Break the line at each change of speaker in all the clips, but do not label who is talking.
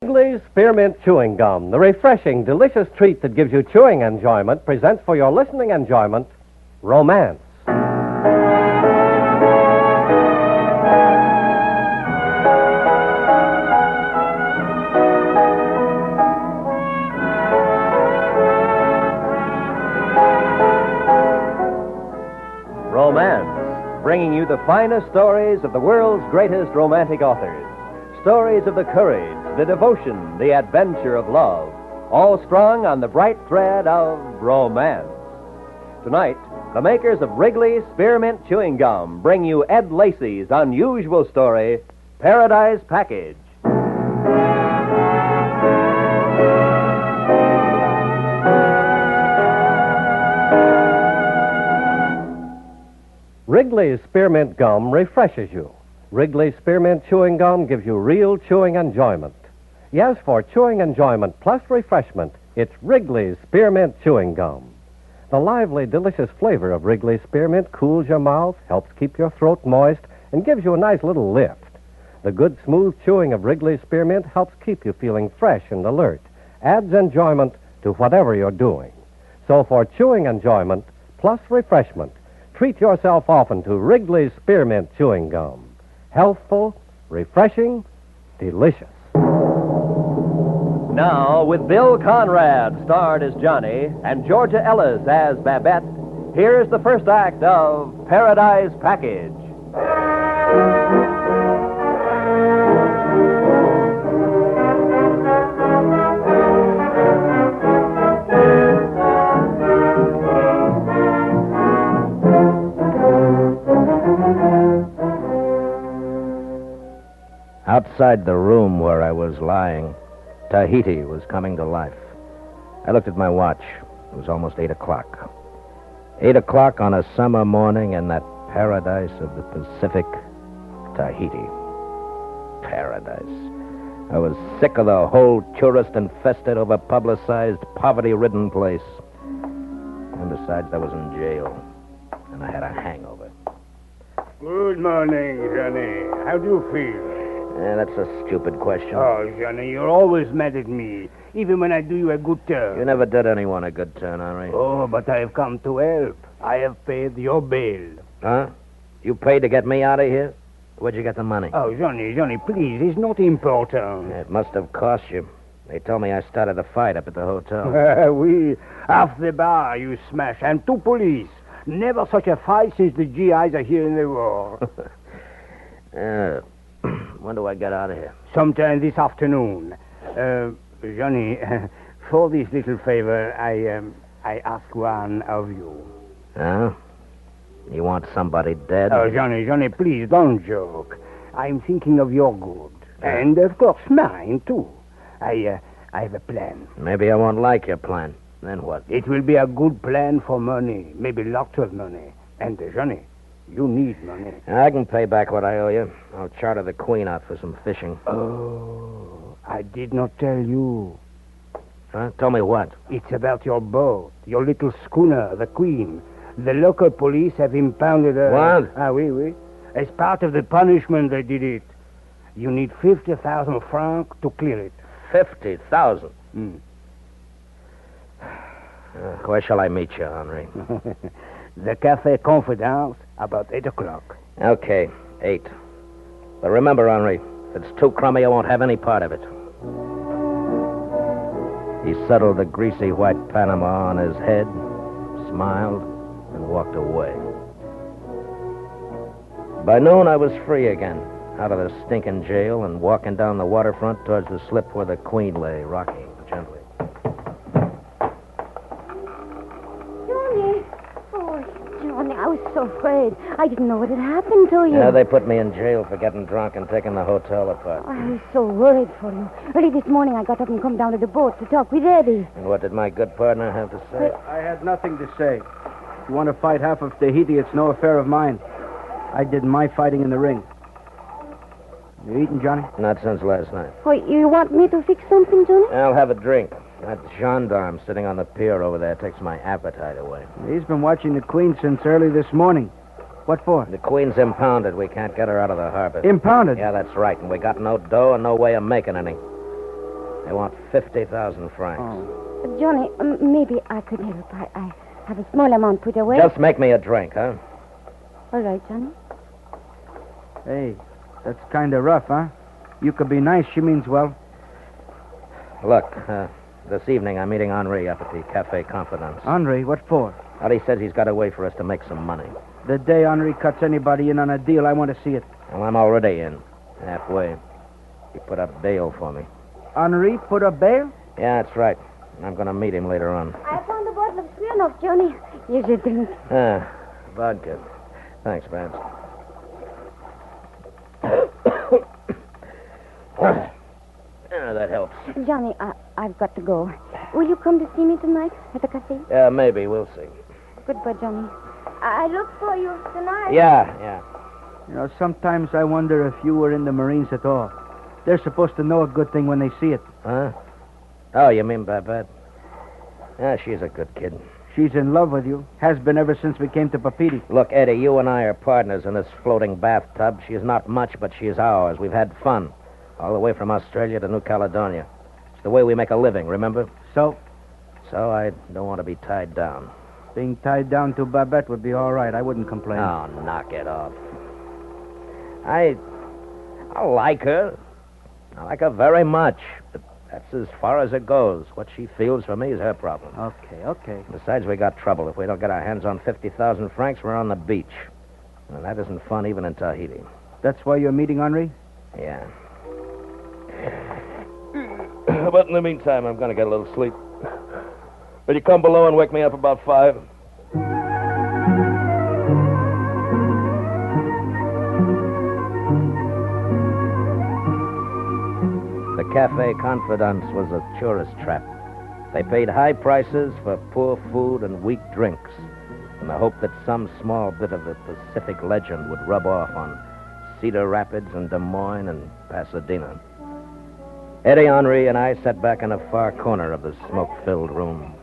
Wrigley's Spearmint Chewing Gum, the refreshing, delicious treat that gives you chewing enjoyment, presents for your listening enjoyment, Romance. Romance, bringing you the finest stories of the world's greatest romantic authors. Stories of the courage, the devotion, the adventure of love, all strung on the bright thread of romance. Tonight, the makers of Wrigley's Spearmint Chewing Gum bring you Ed Lacey's unusual story, Paradise Package. Wrigley's Spearmint Gum refreshes you. Wrigley's Spearmint Chewing Gum gives you real chewing enjoyment. Yes, for chewing enjoyment plus refreshment, it's Wrigley's Spearmint Chewing Gum. The lively, delicious flavor of Wrigley's Spearmint cools your mouth, helps keep your throat moist, and gives you a nice little lift. The good, smooth chewing of Wrigley's Spearmint helps keep you feeling fresh and alert, adds enjoyment to whatever you're doing. So for chewing enjoyment plus refreshment, treat yourself often to Wrigley's Spearmint Chewing Gum. Healthful, refreshing, delicious. Now, with Bill Conrad starred as Johnny and Georgia Ellis as Babette, here's the first act of Paradise Package.
Outside the room where I was lying, Tahiti was coming to life. I looked at my watch. It was almost 8 o'clock. 8 o'clock on a summer morning in that paradise of the Pacific, Tahiti. Paradise. I was sick of the whole tourist-infested, over-publicized, poverty-ridden place. And besides, I was in jail, and I had a hangover.
Good morning, Johnny. How do you feel?
That's a stupid question.
Oh, Johnny, you're always mad at me, even when I do you a good turn.
You never did anyone a good turn, Henry.
Oh, but I have come to help. I have paid your bail.
Huh? You paid to get me out of here? Where'd you get the money?
Oh, Johnny, please, it's not important.
It must have cost you. They told me I started the fight up at the hotel.
We, half the bar you smash, and 2 police. Never such a fight since the GIs are here in the war.
When do I get out of here?
Sometime this afternoon. Johnny, for this little favor, I ask one of you.
Huh? You want somebody dead?
Oh, Johnny, please don't joke. I'm thinking of your good. And, of course, mine, too. I have a plan.
Maybe I won't like your plan. Then what?
It will be a good plan for money. Maybe lots of money. And, Johnny, you need money.
I can pay back what I owe you. I'll charter the Queen out for some fishing.
Oh, I did not tell you.
Huh? Tell me what?
It's about your boat, your little schooner, the Queen. The local police have impounded her.
What?
Oui. As part of the punishment, they did it. You need 50,000 francs to clear it.
50,000? Where shall I meet you, Henry?
The Café Confidence, about 8 o'clock.
Okay, 8. But remember, Henry, if it's too crummy, I won't have any part of it. He settled the greasy white Panama on his head, smiled, and walked away. By noon, I was free again, out of the stinking jail and walking down the waterfront towards the slip where the Queen lay, rocking gently.
Johnny, I was so afraid. I didn't know what had happened to you.
Yeah, they put me in jail for getting drunk and taking the hotel apart.
I was so worried for you. Early this morning, I got up and come down to the boat to talk with Eddie.
And what did my good partner have to say?
I had nothing to say. If you want to fight half of Tahiti, it's no affair of mine. I did my fighting in the ring. You eating, Johnny?
Not since last night.
Oh, you want me to fix something, Johnny?
I'll have a drink. That gendarme sitting on the pier over there takes my appetite away.
He's been watching the Queen since early this morning. What for?
The Queen's impounded. We can't get her out of the harbor.
Impounded?
Yeah, that's right. And we got no dough and no way of making any. They want 50,000 francs.
Oh.
Johnny, maybe I could help. I have a small amount put away.
Just make me a drink, huh?
All right, Johnny.
Hey, that's kind of rough, huh? You could be nice. She means well.
Look, this evening I'm meeting Henri up at the Cafe Confidence.
Henri, what for?
Well, he says he's got a way for us to make some money.
The day Henri cuts anybody in on a deal, I want to see it.
Well, I'm already in. Halfway. He put up bail for me.
Henri put up bail?
Yeah, that's right. I'm going to meet him later on.
I found a bottle of Smirnoff, Johnny. You should drink.
Vodka. Thanks, Babs. That helps.
Johnny, I've got to go. Will you come to see me tonight at the cafe?
Yeah, maybe. We'll see.
Goodbye, Johnny. I look for you tonight.
Yeah.
You know, sometimes I wonder if you were in the Marines at all. They're supposed to know a good thing when they see it.
Huh? Oh, you mean Babette? Yeah, she's a good kid.
She's in love with you. Has been ever since we came to Papiti.
Look, Eddie, you and I are partners in this floating bathtub. She is not much, but she is ours. We've had fun. All the way from Australia to New Caledonia. It's the way we make a living, remember?
So
I don't want to be tied down.
being tied down to Babette would be all right. I wouldn't complain.
Oh, knock it off. I like her. I like her very much. But that's as far as it goes. What she feels for me is her problem.
Okay.
Besides, we got trouble. If we don't get our hands on 50,000 francs, we're on the beach. And that isn't fun even in Tahiti.
That's why you're meeting Henri?
Yeah. But in the meantime, I'm going to get a little sleep. Will you come below and wake me up about 5? The Cafe Confidence was a tourist trap. They paid high prices for poor food and weak drinks in the hope that some small bit of the Pacific legend would rub off on Cedar Rapids and Des Moines and Pasadena. Eddie, Henri, and I sat back in a far corner of the smoke-filled room.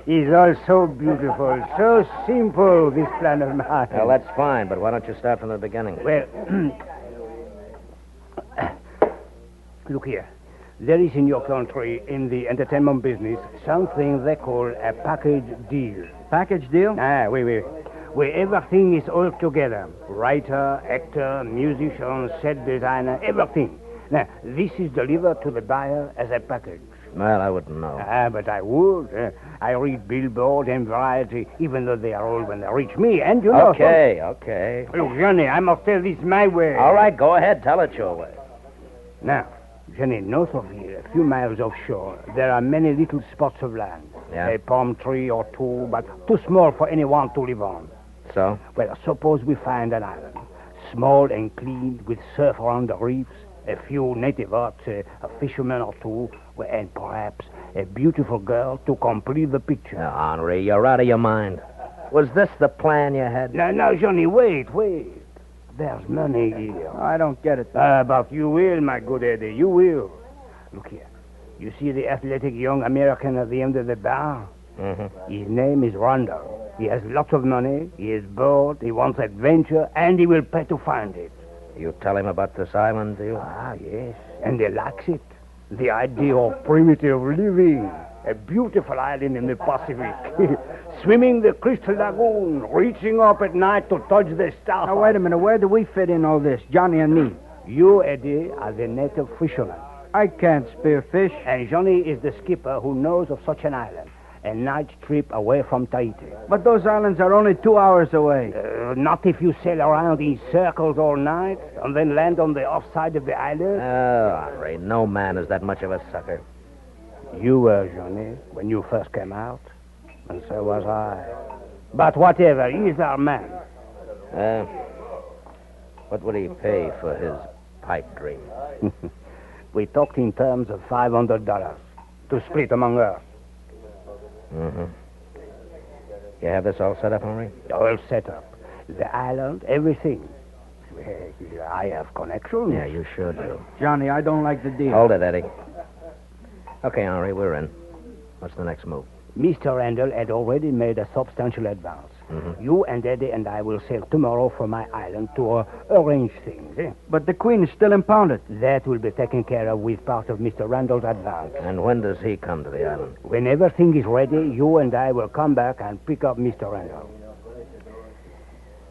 It's all so beautiful, so simple, this plan of mine.
Well, that's fine, but why don't you start from the beginning?
Well, look here. There is in your country, in the entertainment business, something they call a package deal.
Package deal?
Oui. Where everything is all together. Writer, actor, musician, set designer, everything. Now, this is delivered to the buyer as a package.
Well, I wouldn't know.
But I would. I read Billboard and Variety, even though they are all when they reach me, and you know...
Okay.
Look, Johnny, I must tell this my way.
All right, go ahead. Tell it your way.
Now, Johnny, north of here, a few miles offshore, there are many little spots of land.
Yeah.
A palm tree or two, but too small for anyone to live on.
So?
Well, suppose we find an island, small and clean, with surf around the reefs, a few native huts, a fisherman or two, and perhaps a beautiful girl to complete the picture.
Now, Henri, you're out of your mind. Was this the plan you had?
No, Johnny, wait. There's money here.
I don't get it.
But you will, my good Eddie, you will. Look here. You see the athletic young American at the end of the bar?
Mm-hmm.
His name is Rondo. He has lots of money, he is bored, he wants adventure, and he will pay to find it.
You tell him about this island, do you?
Yes, and he likes it. The idea of primitive living. A beautiful island in the Pacific. Swimming the crystal lagoon, reaching up at night to touch the stars.
Now, wait a minute. Where do we fit in all this, Johnny and me?
You, Eddie, are the native fisherman.
I can't spear fish.
And Johnny is the skipper who knows of such an island. A night trip away from Tahiti.
But those islands are only 2 hours away.
Not if you sail around in circles all night and then land on the offside of the island.
Oh, Henri, no man is that much of a sucker.
You were, Johnny, when you first came out. And so was I. But whatever, he's our man.
What would he pay for his pipe dream?
We talked in terms of $500 to split among us.
Mm-hmm. You have this all set up, Henri?
All set up. The island, everything. I have connections.
Yeah, you sure do.
Johnny, I don't like the deal.
Hold it, Eddie. Okay, Henri, we're in. What's the next move?
Mr. Randall had already made a substantial advance.
Mm-hmm.
You and Eddie and I will sail tomorrow for my island to arrange things.
But the Queen is still impounded.
That will be taken care of with part of Mr. Randall's advance.
And when does he come to the island?
When everything is ready, you and I will come back and pick up Mr. Randall.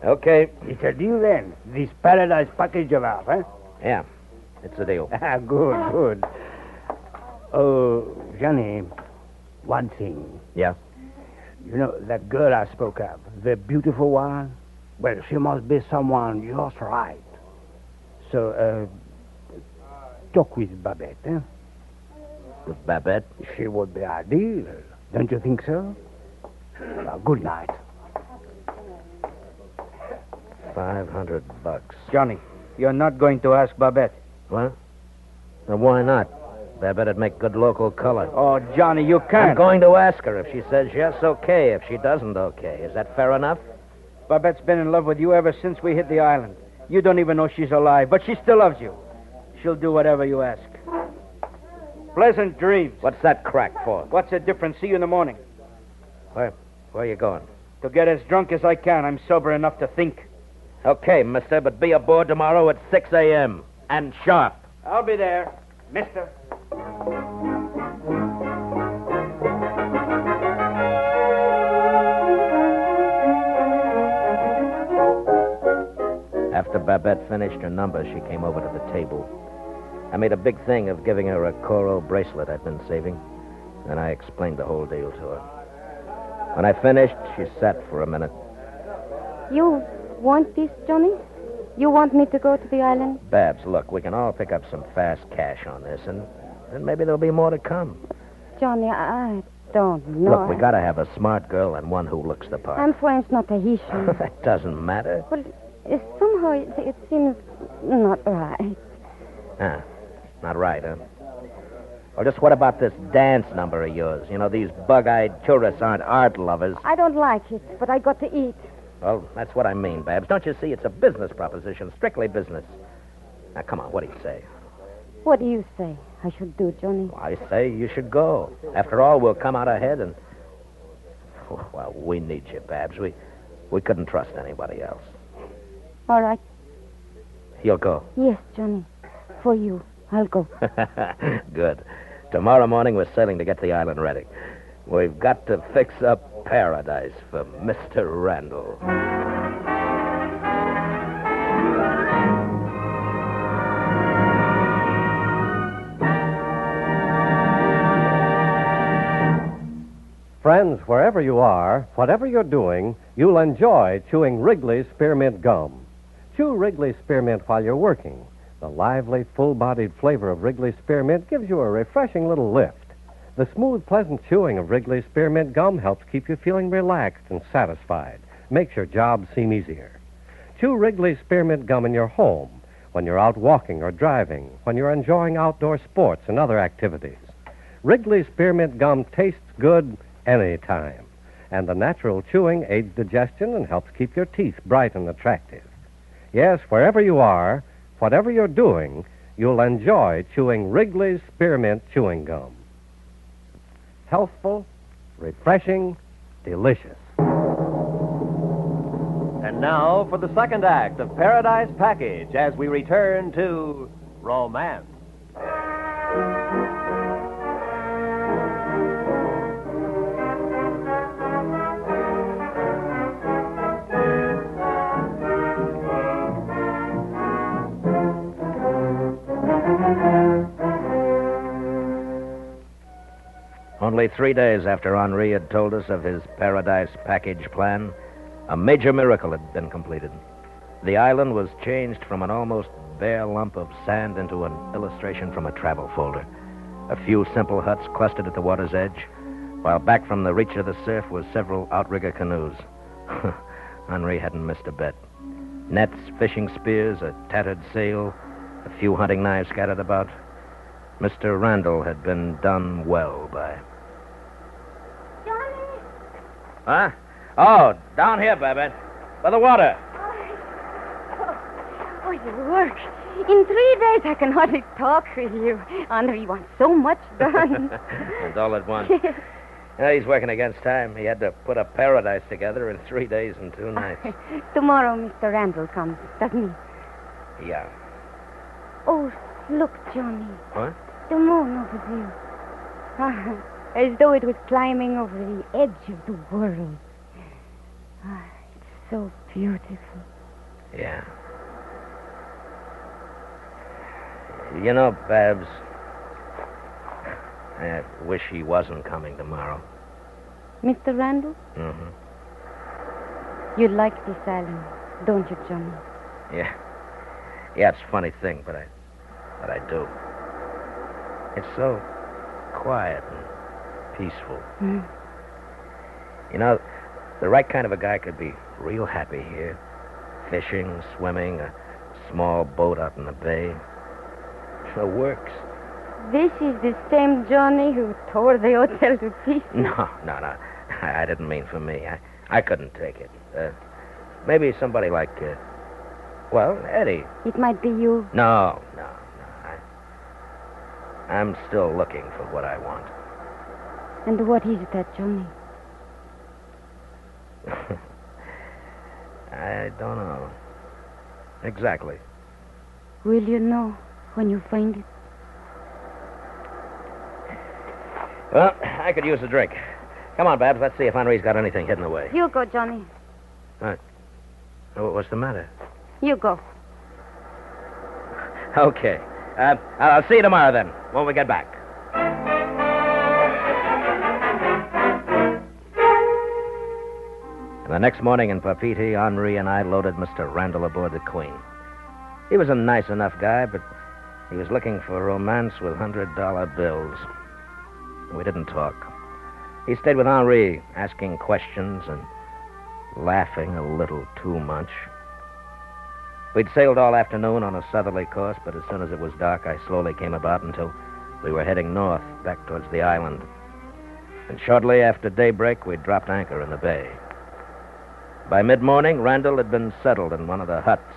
Okay.
It's a deal then. This paradise package of ours, eh?
Yeah, it's a deal.
Good, good. Oh, Johnny, one thing.
Yeah?
You know, that girl I spoke of, the beautiful one? Well, she must be someone just right. So, talk with Babette, eh?
With Babette?
She would be ideal. Don't you think so? Well, good night.
$500.
Johnny, you're not going to ask Babette.
What? Well, why not? Babette'd make good local color.
Oh, Johnny, you can't.
I'm going to ask her. If she says yes, okay. If she doesn't, okay. Is that fair enough?
Babette's been in love with you ever since we hit the island. You don't even know she's alive, but she still loves you. She'll do whatever you ask. Pleasant dreams.
What's that crack for?
What's the difference? See you in the morning.
Where are you going?
To get as drunk as I can. I'm sober enough to think.
Okay, mister, but be aboard tomorrow at 6 a.m. and sharp.
I'll be there, mister.
After Babette finished her number, she came over to the table. I made a big thing of giving her a coral bracelet I'd been saving, and I explained the whole deal to her. When I finished, she sat for a minute.
You want this, Johnny? You want me to go to the island?
Babs, look, we can all pick up some fast cash on this, and maybe there'll be more to come.
Johnny, I don't know.
Look, we gotta have a smart girl and one who looks the part.
I'm French, not Tahitian.
That doesn't matter.
Well, somehow it seems not right.
Ah, not right, huh? Or just what about this dance number of yours? You know, these bug-eyed tourists aren't art lovers.
I don't like it, but I got to eat.
Well, that's what I mean, Babs. Don't you see? It's a business proposition, strictly business. Now, come on, what do you say?
What do you say I should do, Johnny?
Well, I say you should go. After all, we'll come out ahead and... Well, we need you, Babs. We couldn't trust anybody else.
All right.
You'll go?
Yes, Johnny. For you. I'll go.
Good. Tomorrow morning, we're sailing to get the island ready. We've got to fix up paradise for Mr. Randall.
Friends, wherever you are, whatever you're doing, you'll enjoy chewing Wrigley's Spearmint Gum. Chew Wrigley's Spearmint while you're working. The lively, full-bodied flavor of Wrigley's Spearmint gives you a refreshing little lift. The smooth, pleasant chewing of Wrigley's Spearmint Gum helps keep you feeling relaxed and satisfied. Makes your job seem easier. Chew Wrigley's Spearmint Gum in your home, when you're out walking or driving, when you're enjoying outdoor sports and other activities. Wrigley's Spearmint Gum tastes good any time, and the natural chewing aids digestion and helps keep your teeth bright and attractive. Yes, wherever you are, whatever you're doing, you'll enjoy chewing Wrigley's Spearmint Chewing Gum. Healthful, refreshing, delicious.
And now for the second act of Paradise Package as we return to romance.
Only 3 days after Henri had told us of his paradise package plan, a major miracle had been completed. The island was changed from an almost bare lump of sand into an illustration from a travel folder. A few simple huts clustered at the water's edge, while back from the reach of the surf were several outrigger canoes. Henri hadn't missed a bet. Nets, fishing spears, a tattered sail, a few hunting knives scattered about. Mr. Randall had been done well by.
Johnny!
Huh? Oh, down here, Babette. By the water.
Oh, you work. In 3 days, I can hardly talk with you. Andre, you want so much done.
And all at once. He's working against time. He had to put a paradise together in 3 days and 2 nights.
Tomorrow Mr. Randall comes, doesn't he?
Yeah.
Oh, look, Johnny.
What?
The moon over there. As though it was climbing over the edge of the world. It's so beautiful.
Yeah. You know, Babs, I wish he wasn't coming tomorrow.
Mr. Randall?
Mm-hmm.
You like this island, don't you, Johnny?
Yeah. Yeah, it's a funny thing, but I do. It's so quiet and peaceful.
Mm.
You know, the right kind of a guy could be real happy here. Fishing, swimming, a small boat out in the bay. It works.
This is the same Johnny who tore the hotel to pieces.
No. I didn't mean for me. I couldn't take it. Maybe somebody like, Eddie.
It might be you.
No. I'm still looking for what I want.
And what is that, Johnny?
I don't know. Exactly.
Will you know when you find it?
Well, I could use a drink. Come on, Babs. Let's see if Henri's got anything hidden away.
You go, Johnny.
What? What's the matter?
You go.
Okay. I'll see you tomorrow, then, when we get back. The next morning in Papeete, Henri and I loaded Mr. Randall aboard the Queen. He was a nice enough guy, but he was looking for romance with $100 bills. We didn't talk. He stayed with Henri, asking questions and laughing a little too much. We'd sailed all afternoon on a southerly course, but as soon as it was dark, I slowly came about until we were heading north, back towards the island. And shortly after daybreak, we dropped anchor in the bay. By mid-morning, Randall had been settled in one of the huts,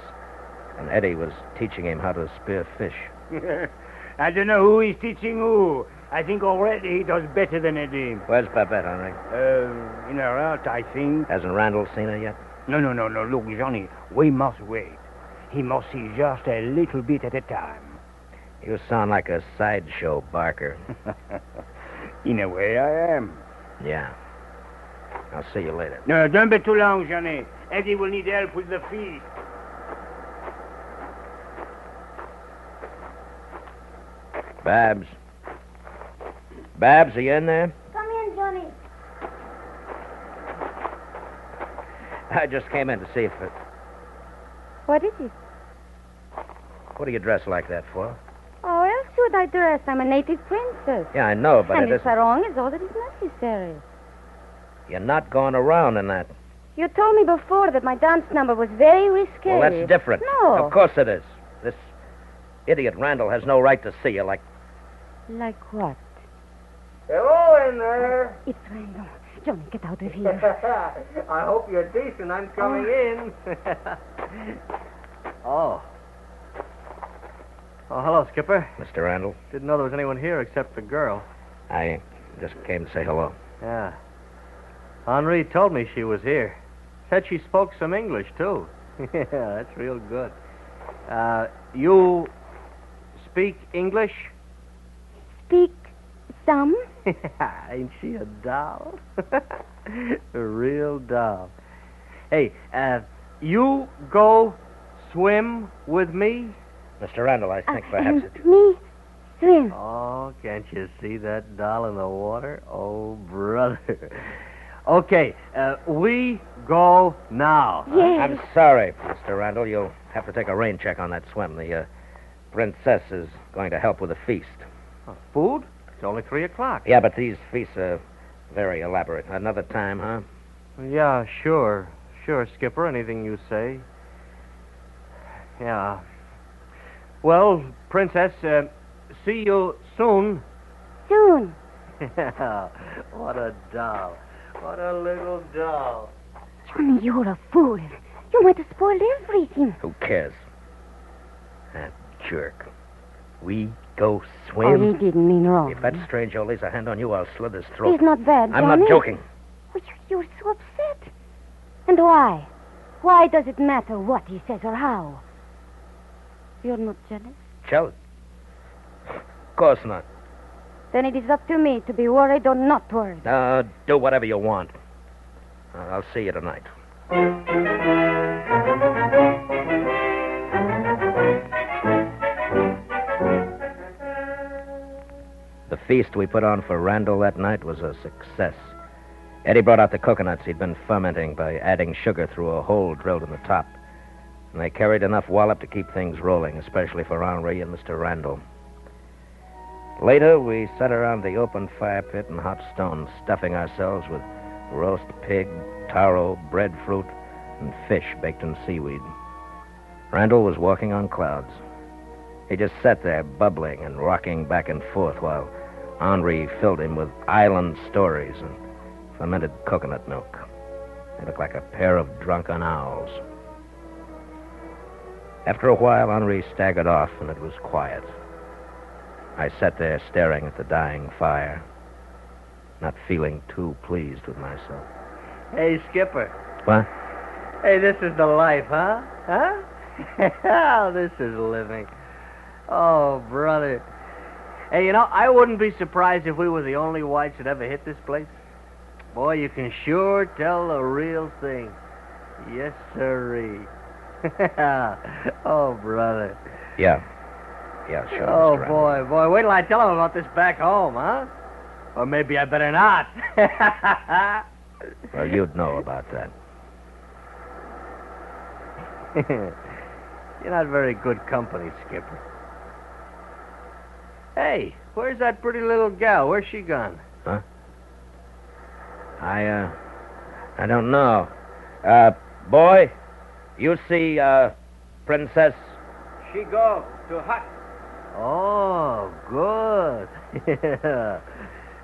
and Eddie was teaching him how to spear fish.
I don't know who is teaching who. I think already he does better than Eddie.
Where's Babette, Henri?
In her hut, I think.
Hasn't Randall seen her yet?
No. Look, Johnny, we must wait. He must see just a little bit at a time.
You sound like a sideshow barker.
In a way, I am.
Yeah. I'll see you later.
No, don't be too long, Johnny. Eddie will need help with the feast.
Babs. Babs, are you in there?
Come in, Johnny.
I just came in to see if it...
What is it?
What do you dress like that for?
Oh, else would I dress? I'm a native princess.
Yeah, I know, but
and
it
this
isn't...
sarong is all that is necessary.
You're not going around in that.
You told me before that my dance number was very risque.
Well, that's different.
No.
Of course it is. This idiot Randall has no right to see you like...
Like what?
Hello in there.
It's Randall. Johnny, get out of here.
I hope you're decent. I'm coming in.
Oh, hello, Skipper.
Mr. Randall,
Didn't know there was anyone here except the girl.
I just came to say hello.
Yeah. Henri told me she was here. Said she spoke some English, too. Yeah, that's real good. You speak English?
Speak some?
Ain't she a doll? A real doll. Hey, you go swim with me?
Mr. Randall, I think perhaps it...
Me? Swim.
Oh, can't you see that doll in the water? Oh, brother. Okay, we go now.
Yes.
I'm sorry, Mr. Randall. You'll have to take a rain check on that swim. The princess is going to help with the feast.
Food? It's only 3 o'clock.
Yeah, but these feasts are very elaborate. Another time, huh?
Yeah, sure. Sure, Skipper. Anything you say. Yeah. Well, Princess, see you soon.
Soon.
What a doll. What a little doll.
Johnny, you're a fool. You might have spoiled everything.
Who cares? That jerk. We go
Oh,
swim?
he didn't mean wrong.
If that stranger lays a hand on you, I'll slit his throat.
He's not bad,
I'm
Johnny.
not joking.
Oh, you're so upset. And why? Why does it matter what he says or how? You're not jealous?
Jealous? Of course not.
Then it is up to me to be worried or not worried.
Do whatever you want. I'll see you tonight. The feast we put on for Randall that night was a success. Eddie brought out the coconuts he'd been fermenting by adding sugar through a hole drilled in the top. And they carried enough wallop to keep things rolling, especially for Henri and Mr. Randall. Later, we sat around the open fire pit and hot stones, stuffing ourselves with roast pig, taro, breadfruit, and fish baked in seaweed. Randall was walking on clouds. He just sat there, bubbling and rocking back and forth while Henri filled him with island stories and fermented coconut milk. They looked like a pair of drunken owls. After a while, Henri staggered off, and it was quiet. I sat there staring at the dying fire, not feeling too pleased with myself.
Hey, Skipper.
What?
Hey, this is the life, huh? Huh? Oh, this is living. Oh, brother. Hey, you know, I wouldn't be surprised if we were the only whites that ever hit this place. Boy, you can sure tell the real thing. Yes, sirree. Oh, brother.
Yeah. Yeah, sure.
Oh,
Mr.
boy,
Randall.
boy. Wait till I tell him about this back home, huh? Or maybe I better not.
Well, you'd know about that.
You're not very good company, Skipper. Hey, where's that pretty little gal? Where's she gone?
Huh? I don't know. Boy, you see, Princess?
She go to hut.
Oh, good. Yeah.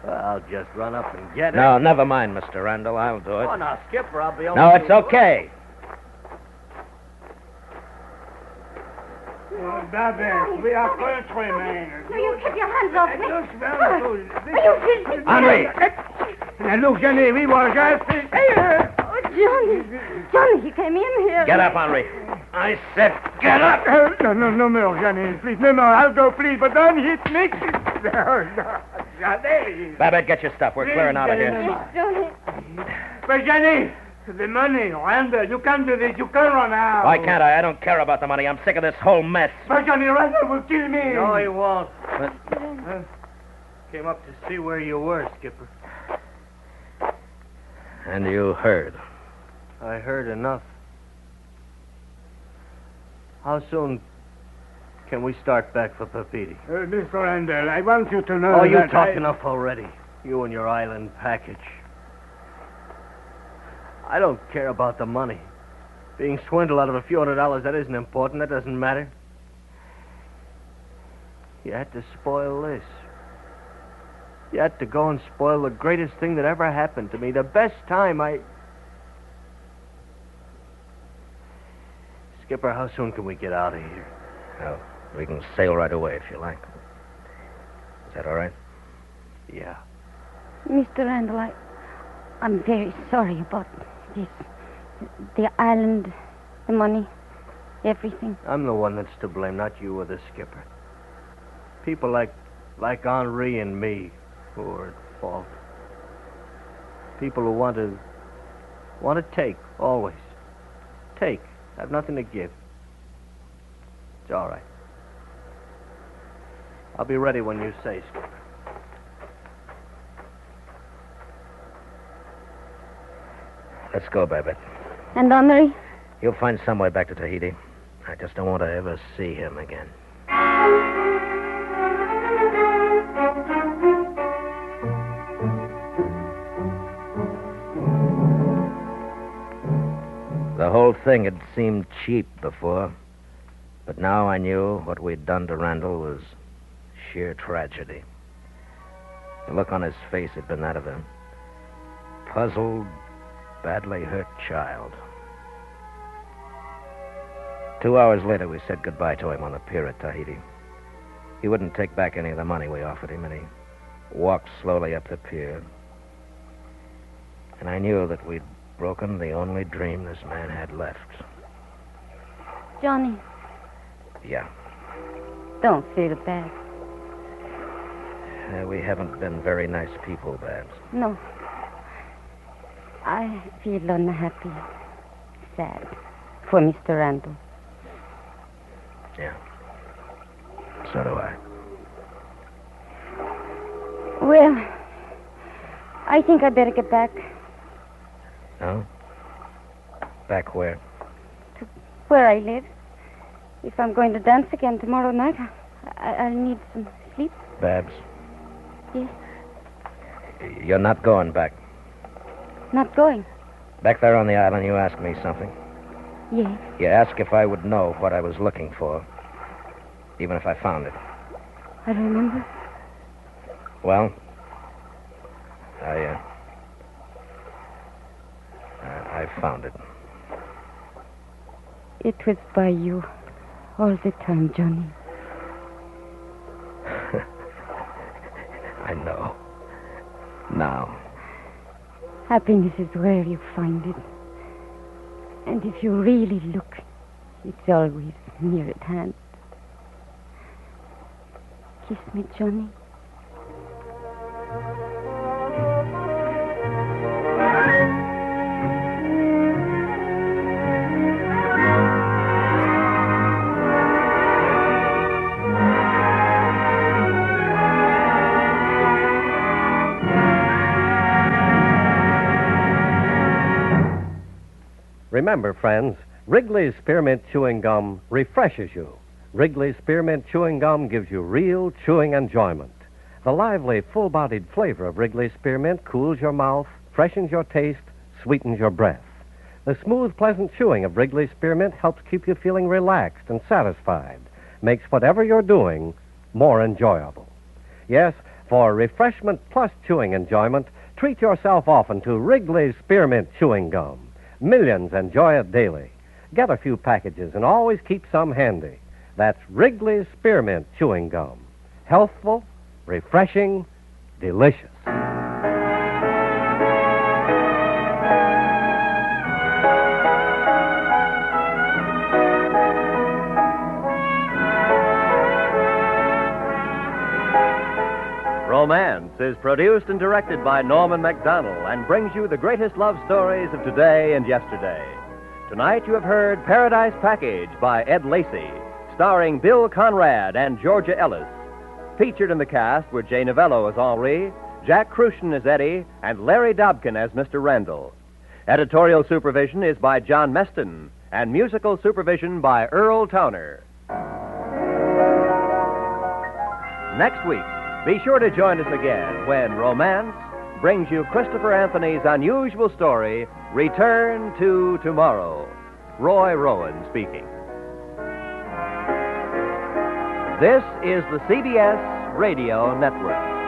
Well, I'll just run up and get her.
No, never mind, Mr. Randall. I'll do it.
Oh, now, Skipper, I'll be over.
No, it's okay.
Babette, we are countrymen.
No, you keep your hands off me.
Are
you
Henri! Now, look, Johnny, we were just...
Oh, Johnny. Johnny, he came in here.
Get up, Henri. I said, get up!
No more, Johnny, please. No more. I'll go, please, but don't hit me. Johnny.
Babette, get your stuff. We're clearing out of here.
Yes, Johnny.
But, Johnny, the money, Randall, you can't do this. You can't run out.
Why can't I? I don't care about the money. I'm sick of this whole mess.
But, Johnny, Randall will kill me.
No, he won't. Came up to see where you were, Skipper.
And you heard.
I heard enough. How soon can we start back for Papiti?
Mr. Randall, I want you to know
Oh, you
that
talked enough already. You and your island package. I don't care about the money. Being swindled out of a few $100, that isn't important. That doesn't matter. You had to spoil this. You had to go and spoil the greatest thing that ever happened to me. The best time Skipper, how soon can we get out of here?
Well, we can sail right away if you like. Is that all right?
Yeah.
Mr. Randall, I'm very sorry about this. The island, the money, everything.
I'm the one that's to blame, not you or the skipper. People like Henri and me who are at fault. People who want to take, always. Take. Have nothing to give. It's all right. I'll be ready when you say, Skipper.
Let's go, Babette.
And Henri?
He'll find some way back to Tahiti. I just don't want to ever see him again. The whole thing had seemed cheap before, but now I knew what we'd done to Randall was sheer tragedy. The look on his face had been that of a puzzled, badly hurt child. 2 hours later, we said goodbye to him on the pier at Tahiti. He wouldn't take back any of the money we offered him, and he walked slowly up the pier. And I knew that we'd broken the only dream this man had left.
Johnny,
Yeah.
don't feel bad.
We haven't been very nice people, Babs.
No. I feel unhappy, sad for Mr. Randall.
Yeah. So do I.
Well, I think I'd better get back
No? Back where?
to where I live. If I'm going to dance again tomorrow night, I'll need some sleep.
Babs,
Yes,
you're not going back.
not going.
Back there on the island, you asked me something.
Yes,
You asked if I would know what I was looking for, even if I found it.
I remember.
Well, I found it.
It was by you all the time, Johnny.
I know. Now.
Happiness is where you find it. And if you really look, it's always near at hand. Kiss me, Johnny.
Remember, friends, Wrigley's Spearmint Chewing Gum refreshes you. Wrigley's Spearmint Chewing Gum gives you real chewing enjoyment. The lively, full-bodied flavor of Wrigley's Spearmint cools your mouth, freshens your taste, sweetens your breath. The smooth, pleasant chewing of Wrigley's Spearmint helps keep you feeling relaxed and satisfied, makes whatever you're doing more enjoyable. Yes, for refreshment plus chewing enjoyment, treat yourself often to Wrigley's Spearmint Chewing Gum. Millions enjoy it daily. Get a few packages and always keep some handy. That's Wrigley's Spearmint Chewing Gum. Healthful, refreshing, delicious.
Romance is produced and directed by Norman MacDonald and brings you the greatest love stories of today and yesterday. Tonight you have heard Paradise Package by Ed Lacey, starring Bill Conrad and Georgia Ellis. Featured in the cast were Jay Novello as Henri, Jack Crucian as Eddie, and Larry Dobkin as Mr. Randall. Editorial supervision is by John Meston, and musical supervision by Earl Towner. Next week, be sure to join us again when Romance brings you Christopher Anthony's unusual story, Return to Tomorrow. Roy Rowan speaking. This is the CBS Radio Network.